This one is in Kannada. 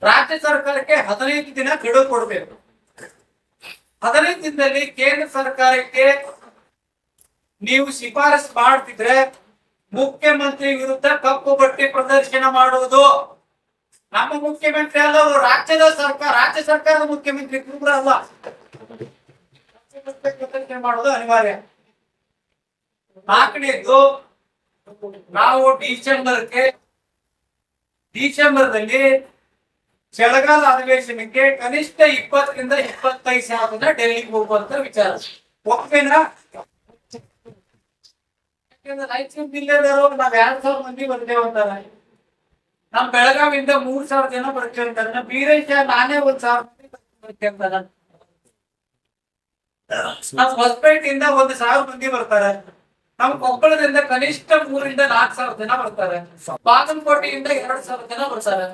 ರಾಜ್ಯ ಸರ್ಕಾರಕ್ಕೆ 15 ದಿನ ಗಡುವು ಕೊಡಬೇಕು. 15 ದಿನದಲ್ಲಿ ಕೇಂದ್ರ ಸರ್ಕಾರಕ್ಕೆ ನೀವು ಶಿಫಾರಸು ಮಾಡ್ತಿದ್ರೆ ಮುಖ್ಯಮಂತ್ರಿ ವಿರುದ್ಧ ಕಪ್ಪು ಪಟ್ಟಿ ಪ್ರದರ್ಶನ ಮಾಡುವುದು. ನಮ್ಮ ಮುಖ್ಯಮಂತ್ರಿ ಅಲ್ಲ, ರಾಜ್ಯ ಸರ್ಕಾರದ ಮುಖ್ಯಮಂತ್ರಿ ಕೂಡ ಅಲ್ಲ, ಪ್ರದರ್ಶನ ಮಾಡೋದು ಅನಿವಾರ್ಯ. 4ನೇದು, ನಾವು ಡಿಸೆಂಬರ್ದಲ್ಲಿ ಚಳಿಗಾಲ ಅಧಿವೇಶನಕ್ಕೆ ಕನಿಷ್ಠ 20 ರಿಂದ 25 ಸಾವಿರ ಜನ ಡೆಲ್ಲಿಗೆ ಹೋಗುವಂತ ವಿಚಾರ. ಒಪ್ಪಿನ ರಾಯಚೂರು ಜಿಲ್ಲೆದವರು ನಾವ್ 2,000 ಮಂದಿ ಬರ್ತೇವೆ ಅಂತಾರೆ. ನಮ್ ಬೆಳಗಾವಿಯಿಂದ 3,000 ಜನ ಬರ್ತೇವೆ ಅಂತಾರೆ. ನಮ್ ಬೀರೇಶ ನಾನೇ 1,000 ಮಂದಿ ಬರ್ತೇವೆ ಅಂತಾರ. ನಮ್ ಹೊಸಪೇಟೆಯಿಂದ 1,000 ಮಂದಿ ಬರ್ತಾರೆ. ನಮ್ ಕೊಪ್ಪಳದಿಂದ ಕನಿಷ್ಠ 3 ರಿಂದ 4,000 ಜನ ಬರ್ತಾರೆ. ಬಾಗಲಕೋಟೆಯಿಂದ 2,000 ಜನ ಬರ್ತಾರೆ.